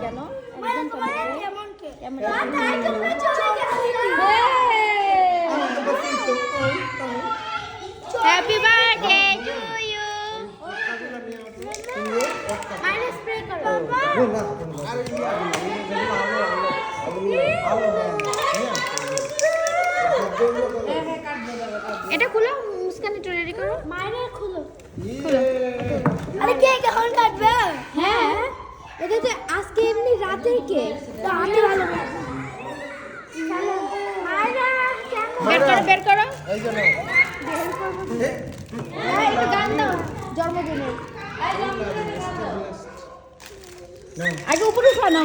কেন happy birthday to you. Minus spray করো। এটা খুলো, মুস্কান একটু রেডি করো। মাইনা খুলো খুলো। আরে কেক এখন কাটবে? হ্যাঁ, এটা তো আজকে এমনি রাতের কেক, তো আমি ভালো বের করো। এই যে নাও, হ্যাঁ একটু গান দাও জন্মদিনের। আগে উপরে শোনো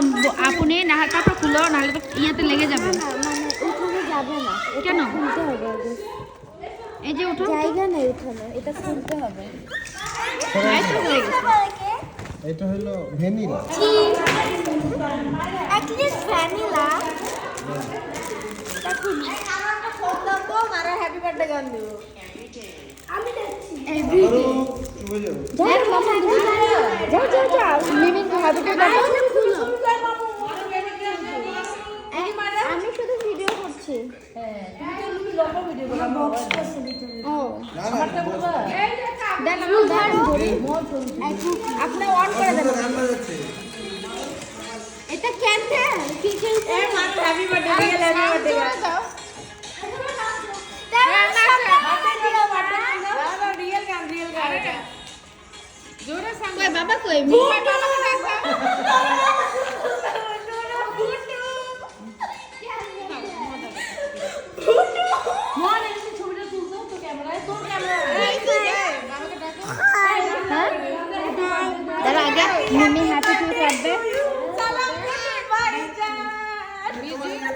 আপনি, না তারপর খুলো, নাহলে তো ইয়াতে লেগে যাবে। মানে উঠানো যাবে না, কেন খুলতে হবে আগে। এই যে উঠো, জায়গা নেই উঠানো, এটা খুলতে হবে। এটা হলো vanilla, at least vanilla. Happy birthday গান দেব আমি, যাচ্ছি এভরিডে। যাও মিমিন হ্যাপি বার্থডে। আমি শুধু ভিডিও করছি। হ্যাঁ তুমি তো লম্বা ভিডিও করো। ও আমারটা বলো, দেখো আপনি অন করে দেন। এটা কেনতে কিচেন এ মাত্র happy birthday real happy birthday দাও। বাবা কই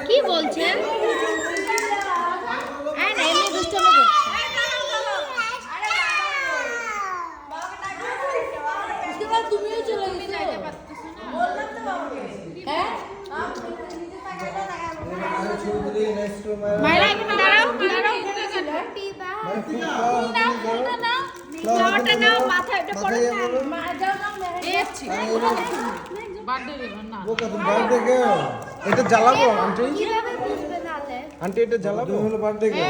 কি বলছেন? তুমিও চলে মায়েরা এখানে দাঁড়াও, এটা জ্বালাবো আন্টি? আন্টি এটা জ্বালাবো? হলো বার্থডে গেল।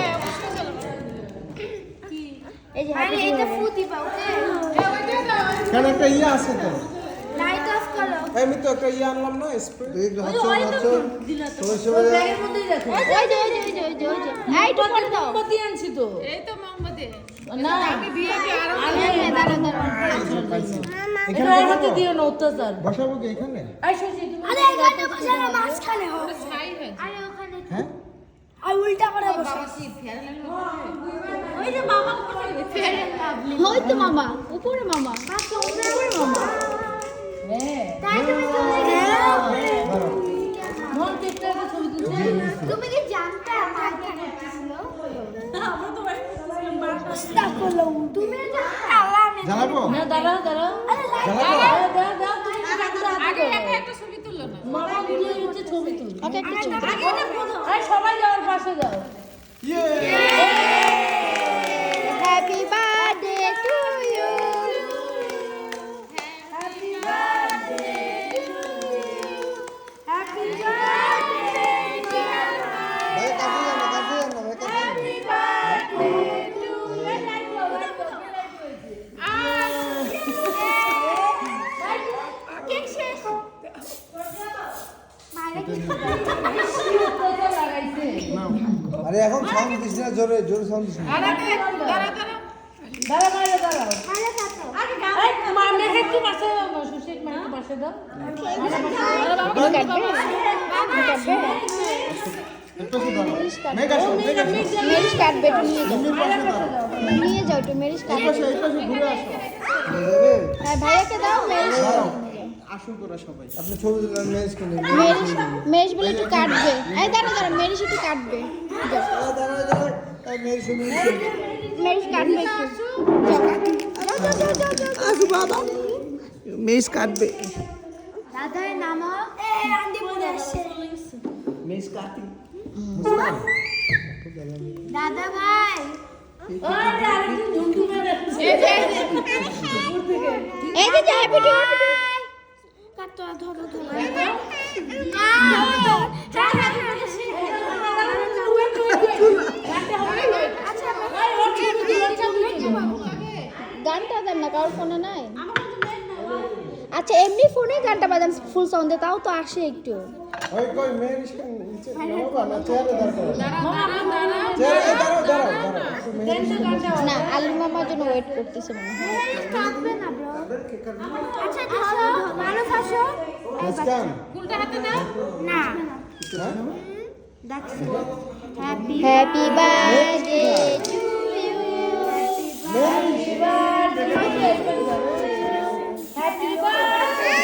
কেন একটা ইয়ে আছে তো, আমি তো একটা ইয়ে আনলাম না স্প্রে। বসাবো কি এখানে? উল্টা করে হয়তো মামা উপরে, মামা উপরে, মামা তুমি কি জানতে জ্বালাবো? সবাই যাওয়ার পাশে যাও। Happy birthday to you. Happy birthday to you. Happy birthday ভাই কাছে যান না, কাছে যান না, ভাই কাছে যান না। আরে এখন সাউন্ড দিস না, জোরে জোরে সাউন্ড দিস না। মেরিশ কাটবে, নিয়ে যাও একটু মেরিশ কাটবে। হ্যাঁ ভাইয়াকে দাও মেরিশ। আসুন তোরা সবাই, আপনি ছবি তুললেন মেরিশ কিনে। মেরিশ বলে একটু কাটবে। এই দাঁড়া মেরিশ একটু কাটবে। মেরিশ কাটবে একটু। আসু বাবা, মেরিশ কাটবে। দাদা নামা মেরিশ কাটি। দাদা ভাই এই যে হ্যাপি টু তো ধরো ধরো গানটা দেন না, কারোর ফোনে নাই? আচ্ছা এমনি ফোনে গানটা বাজান ফুল সাউন্ডে, তাও তো আসে একটু। ওই কই মেয়ের নিচে নামাবা না, চেয়ারে দাঁড়াও। না আলু মামার জন্য ওয়েট করতেছে মনে হয়। আচ্ছা ধরো মানুষ আসো মুস্কান ফুলটা হাতে নাও না। Happy birthday to you, happy birthday, happy birthday.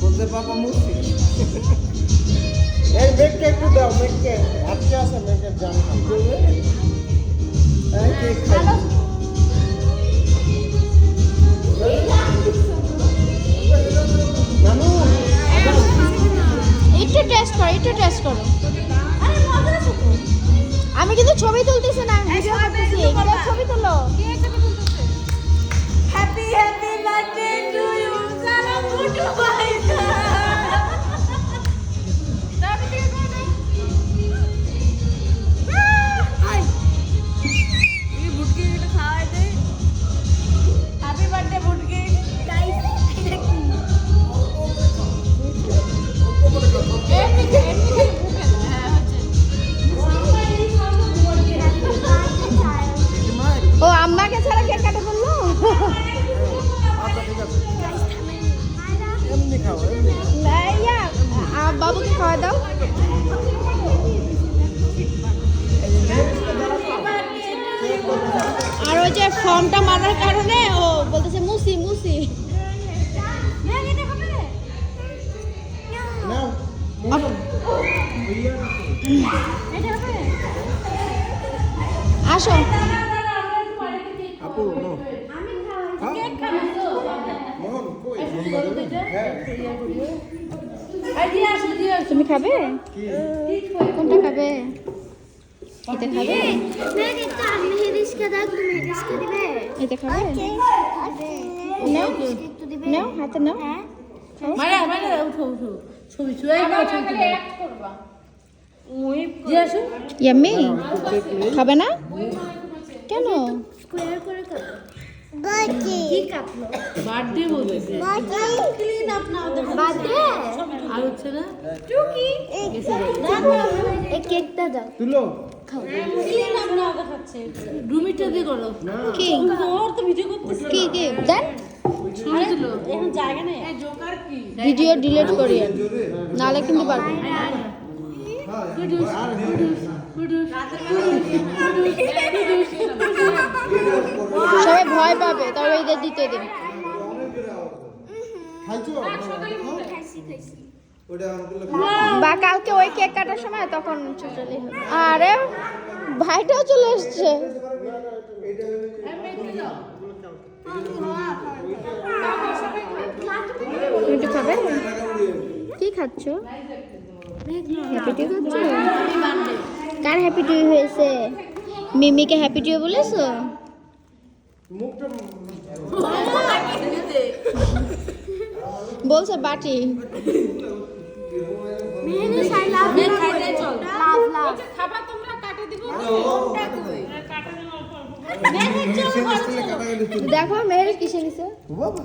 বলতে পাপা মুক্তি এই মেঘকে একটু দাও, মেঘকে আজকে আছে, মেঘের জান কি করবে এই কেক খাই নানু একটু টেস্ট করো। আমি কিন্তু ছবি তুলতেছি না, ভিডিও করতেছি। কেউ ছবি তুলো। হ্যাপি বার্থডে টু ইউ সালাম ফুটু ভাই। Happy birthday বুটকি। ও আম্মাকে ছাড়া কেক কাটা বললো। আচ্ছা ঠিক আছে, এমনি খাও এমনি। বাবুকে খাওয়া দাও। আর ওই যে ফর্মটা মারার কারণে ও বলতেছে মুসি। নাও আসো আপু নো মোহন কই হ্যাঁ তুমি খাবে? কোনটা খাবে? এটা খাবে? এটা খাবে? নাও হাতে নাও। ইয়াম্মি খাবে না কেন? বার্থডে বলতেছে আর হচ্ছে না কেকটা দাও। তুলো রুমিটা দিয়ে করো কি ওর তো ভিডিও করতেছে কি দেন ছবি তুলো এখন জায়গা নেই জোকার কি ভিডিও ডিলিট করি নালে কিন্তু পারবো না। সবাই ভয় পাবে, তবে এদের দিতে দিন। খাইছো বা কালকে ওই কেক কাটার সময় তখন চলে হবে। আরে ভাইটাও চলে এসছে। তুমি খাবে? কি খাচ্ছ? হ্যাপি টু খাচ্ছ? কার হ্যাপি টু হয়েছে? মিমিকে হ্যাপি টু বলেছো? মুখটা বলছে বাটি। দেখো মেহের কিসে নিছে বাবা